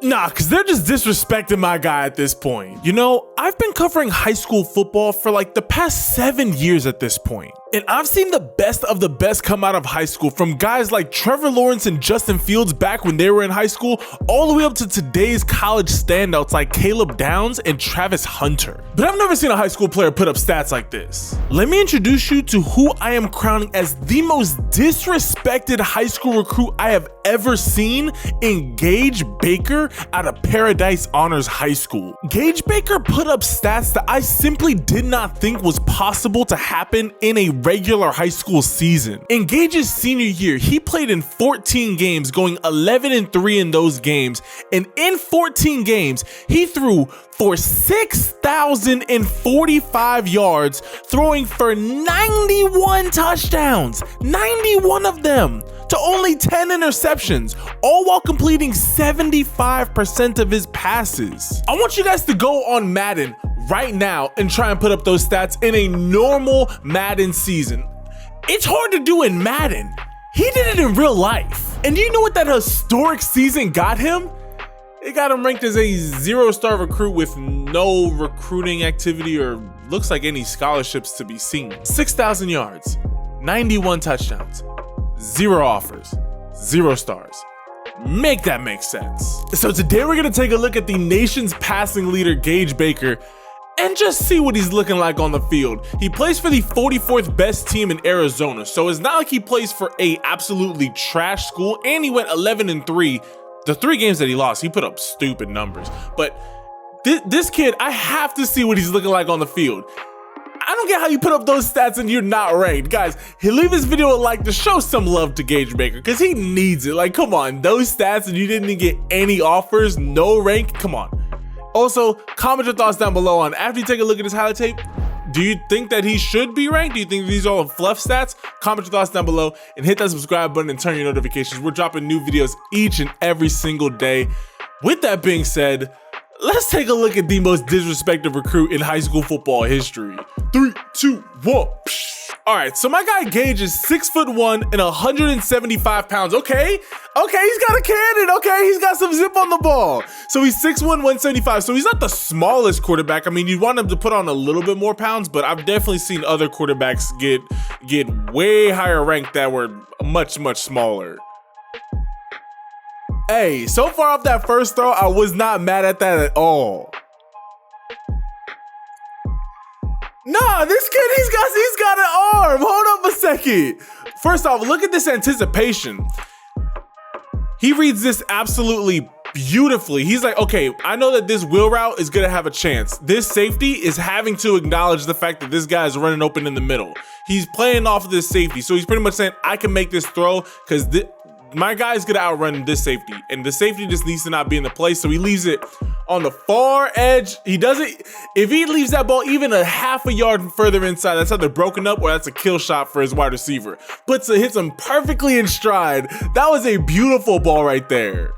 Nah, because they're just disrespecting my guy at this point. You know, I've been covering high school football for like the past 7 years at this point. And I've seen the best of the best come out of high school, from guys like Trevor Lawrence and Justin Fields back when they were in high school, all the way up to today's college standouts like Caleb Downs and Travis Hunter. But I've never seen a high school player put up stats like this. Let me introduce you to who I am crowning as the most disrespected high school recruit I have ever seen in Gage Baker out of Paradise Honors High School. Gage Baker put up stats that I simply did not think was possible to happen in a regular high school season. In Gage's senior year, he played in 14 games, going 11-3 in those games, and in 14 games, he threw for 6,045 yards, throwing for 91 touchdowns, 91 of them, to only 10 interceptions, all while completing 75% of his passes. I want you guys to go on Madden right now and try and put up those stats in a normal Madden season. It's hard to do in Madden. He did it in real life. And do you know what that historic season got him? It got him ranked as a 0-star recruit with no recruiting activity or looks like any scholarships to be seen. 6,000 yards, 91 touchdowns, 0 offers, 0 stars. Make that make sense. So today we're gonna take a look at the nation's passing leader, Gage Baker, and just see what he's looking like on the field. He plays for the 44th best team in Arizona, so it's not like he plays for a absolutely trash school, and he went 11-3. The 3 games that he lost, he put up stupid numbers. But this kid, I have to see what he's looking like on the field. I don't get how you put up those stats and you're not ranked. Guys, leave this video a like to show some love to Gage Baker, because he needs it. Like, come on, those stats and you didn't get any offers, no rank, come on. Also, comment your thoughts down below on, after you take a look at his highlight tape, do you think that he should be ranked? Do you think these are all fluff stats? Comment your thoughts down below and hit that subscribe button and turn your notifications. We're dropping new videos each and every single day. With that being said, let's take a look at the most disrespected recruit in high school football history. 3, 2, 1. All right, so my guy Gage is 6'1" and 175 pounds. Okay, he's got a cannon. Okay, he's got some zip on the ball. So he's 6'1", 175. So he's not the smallest quarterback. I mean, you'd want him to put on a little bit more pounds, but I've definitely seen other quarterbacks get way higher ranked that were much smaller. Hey, so far off that first throw, I was not mad at that at all. Nah, this kid, he's got an arm. Hold up a second. First off, look at this anticipation. He reads this absolutely beautifully. He's like, okay, I know that this wheel route is gonna have a chance. This safety is having to acknowledge the fact that this guy is running open in the middle. He's playing off of this safety. So he's pretty much saying, I can make this throw because my guy's gonna outrun this safety, and the safety just needs to not be in the play, so he leaves it on the far edge. He doesn't, if he leaves that ball even a half a yard further inside, that's either broken up or that's a kill shot for his wide receiver. Hits him perfectly in stride. That was a beautiful ball right there.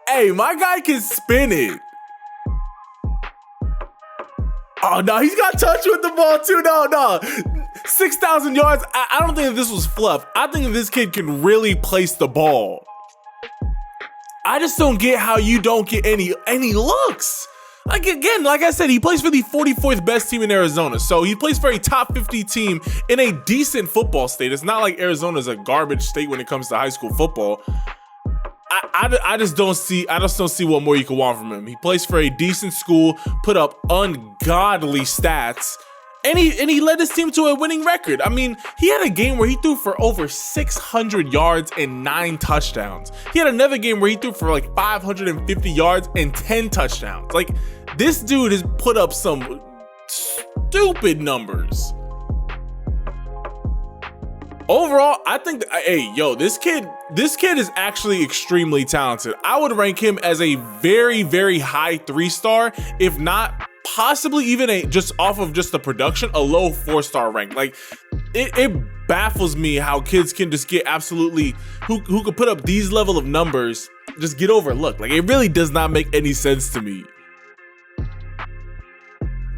Hey, my guy can spin it. Oh no, he's got touch with the ball too. No. 6,000 yards. I don't think this was fluff. I think this kid can really place the ball. I just don't get how you don't get any looks. Like, again, like I said, he plays for the 44th best team in Arizona. So he plays for a top 50 team in a decent football state. It's not like Arizona's a garbage state when it comes to high school football. I just don't see what more you can want from him. He plays for a decent school, put up ungodly stats, and he led his team to a winning record. I mean, he had a game where he threw for over 600 yards and 9 touchdowns. He had another game where he threw for like 550 yards and 10 touchdowns. Like, this dude has put up some stupid numbers. Overall, I think that, hey, yo, this kid is actually extremely talented. I would rank him as a very high 3-star, if not possibly even just off of just the production, a low 4-star rank. Like, it baffles me how kids can just get absolutely, who could put up these level of numbers, just get overlooked. Like, it really does not make any sense to me.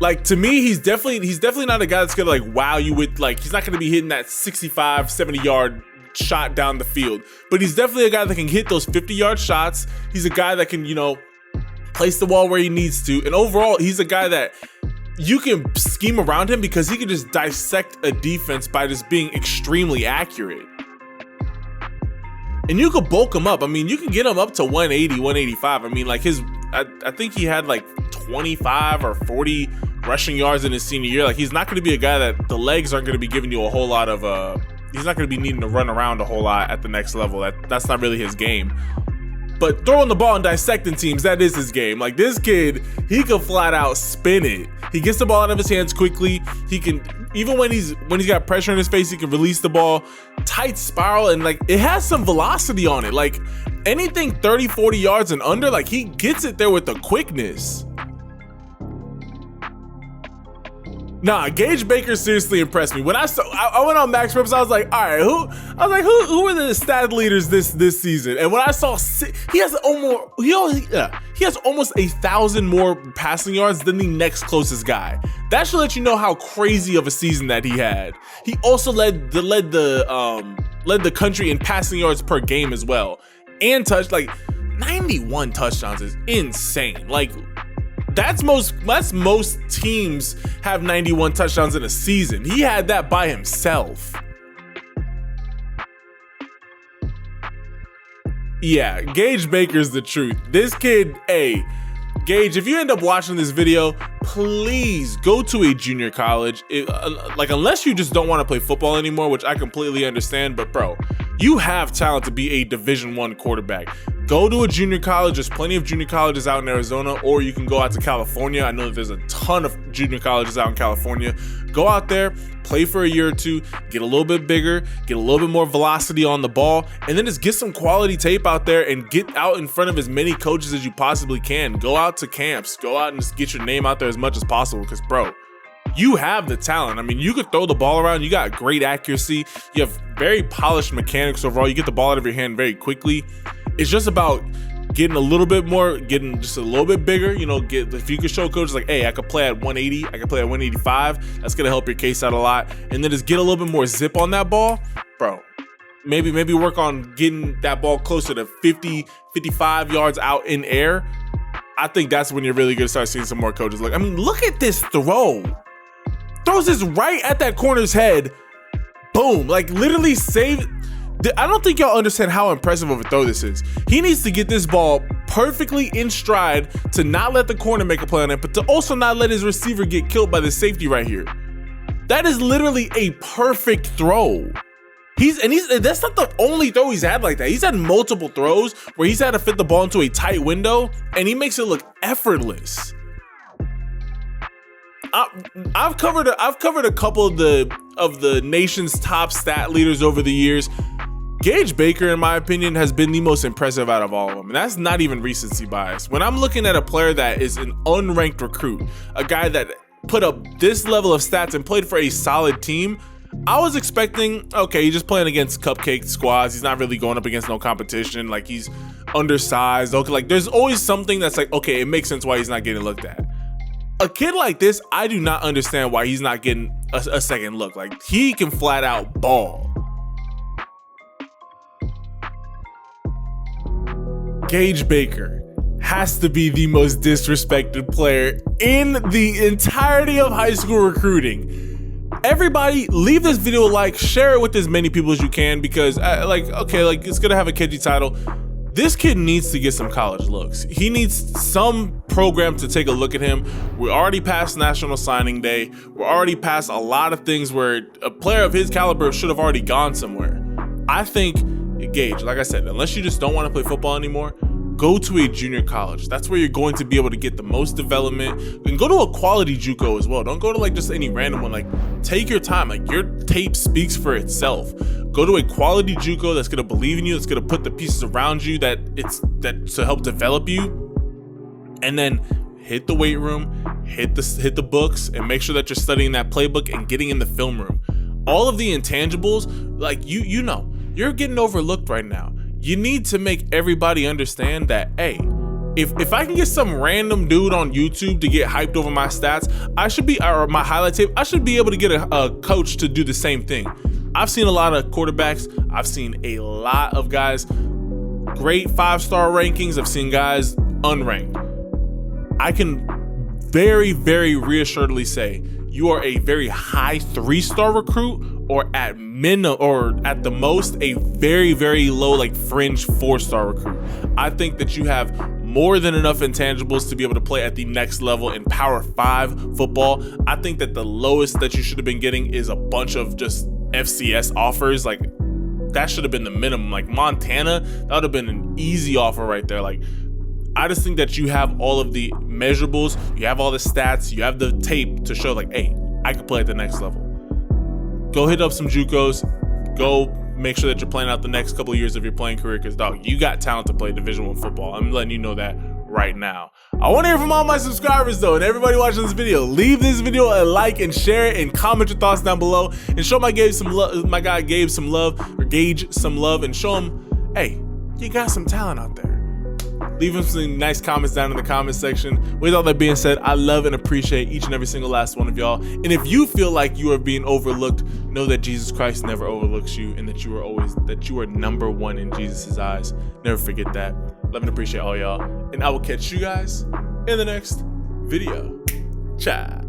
Like, to me, he's definitely not a guy that's gonna like wow you with, like, he's not gonna be hitting that 65, 70 yard shot down the field. But he's definitely a guy that can hit those 50-yard shots. He's a guy that can, place the ball where he needs to. And overall, he's a guy that you can scheme around him because he can just dissect a defense by just being extremely accurate. And you could bulk him up. I mean, you can get him up to 180, 185. I mean, like I think he had like 25 or 40 rushing yards in his senior year. Like, he's not going to be a guy that the legs aren't going to be giving you a whole lot of, he's not going to be needing to run around a whole lot at the next level. That's not really his game. But throwing the ball and dissecting teams, that is his game. Like, this kid, he can flat out spin it. He gets the ball out of his hands quickly. He can, even when he's got pressure in his face, he can release the ball, tight spiral, and like, it has some velocity on it. Like, anything 30, 40 yards and under, like, he gets it there with the quickness. Nah, Gage Baker seriously impressed me. When I went on Max Rips, I was like, all right, who are the stat leaders this season? And when I saw he has almost 1,000 more passing yards than the next closest guy. That should let you know how crazy of a season that he had. He also led the country in passing yards per game as well, and 91 touchdowns is insane. Like, that's most teams have 91 touchdowns in a season. He had that by himself. Yeah, Gage Baker's the truth. This kid, Gage, if you end up watching this video, please go to a junior college. Unless you just don't want to play football anymore, which I completely understand, but bro, you have talent to be a Division I quarterback. Go to a junior college. There's plenty of junior colleges out in Arizona, or you can go out to California. I know that there's a ton of junior colleges out in California. Go out there, play for a year or two, get a little bit bigger, get a little bit more velocity on the ball, and then just get some quality tape out there and get out in front of as many coaches as you possibly can. Go out to camps, go out and just get your name out there as much as possible, because bro, you have the talent. I mean, you could throw the ball around. You got great accuracy. You have very polished mechanics overall. You get the ball out of your hand very quickly. It's just about getting a little bit more, getting just a little bit bigger. If you could show coaches like, hey, I could play at 180, I could play at 185. That's gonna help your case out a lot. And then just get a little bit more zip on that ball, bro. Maybe work on getting that ball closer to 50, 55 yards out in air. I think that's when you're really gonna start seeing some more coaches. Look at this throw. Throws this right at that corner's head. Boom, like literally save. I don't think y'all understand how impressive of a throw this is. He needs to get this ball perfectly in stride to not let the corner make a play on it, but to also not let his receiver get killed by the safety right here. That is literally a perfect throw. That's not the only throw he's had like that. He's had multiple throws where he's had to fit the ball into a tight window, and he makes it look effortless. I've covered a couple of the nation's top stat leaders over the years. Gage Baker, in my opinion, has been the most impressive out of all of them. And that's not even recency bias. When I'm looking at a player that is an unranked recruit, a guy that put up this level of stats and played for a solid team, I was expecting, okay, he's just playing against cupcake squads. He's not really going up against no competition. Like, he's undersized. Okay, like, there's always something that's like, okay, it makes sense why he's not getting looked at. A kid like this, I do not understand why he's not getting a second look. Like, he can flat out ball. Gage Baker has to be the most disrespected player in the entirety of high school recruiting. Everybody, leave this video a like, share it with as many people as you can, because it's gonna have a catchy title. This kid needs to get some college looks. He needs some program to take a look at him. We're already past National Signing Day. We're already past a lot of things where a player of his caliber should have already gone somewhere. I think Gage, like I said, unless you just don't want to play football anymore, go to a junior college. That's where you're going to be able to get the most development, and go to a quality JUCO as well. Don't go to like just any random one. Like, take your time. Like, your tape speaks for itself. Go to a quality JUCO that's gonna believe in you, that's gonna put the pieces around you that to help develop you, and then hit the weight room, hit the books, and make sure that you're studying that playbook and getting in the film room. All of the intangibles, like you're getting overlooked right now. You need to make everybody understand that, hey, if I can get some random dude on YouTube to get hyped over my stats, or my highlight tape, I should be able to get a coach to do the same thing. I've seen a lot of quarterbacks. I've seen a lot of guys, great 5-star rankings. I've seen guys unranked. I can very, very reassuredly say you are a very high 3-star recruit, or at the most a very, very low, like fringe 4-star recruit. I think that you have more than enough intangibles to be able to play at the next level in Power 5 football. I think that the lowest that you should have been getting is a bunch of just FCS offers. Like, that should have been the minimum. Like Montana, that would have been an easy offer right there. Like, I just think that you have all of the measurables, you have all the stats, you have the tape to show like, hey, I can play at the next level. Go hit up some JUCOs. Go make sure that you're playing out the next couple of years of your playing career, because, dog, you got talent to play Division I football. I'm letting you know that right now. I want to hear from all my subscribers, though, and everybody watching this video. Leave this video a like and share it, and comment your thoughts down below, and show my guy Gabe some love, and show him, hey, you got some talent out there. Leave him some nice comments down in the comment section. With all that being said, I love and appreciate each and every single last one of y'all. And if you feel like you are being overlooked, know that Jesus Christ never overlooks you, and that you are number one in Jesus' eyes. Never forget that. Love and appreciate all y'all. And I will catch you guys in the next video. Ciao.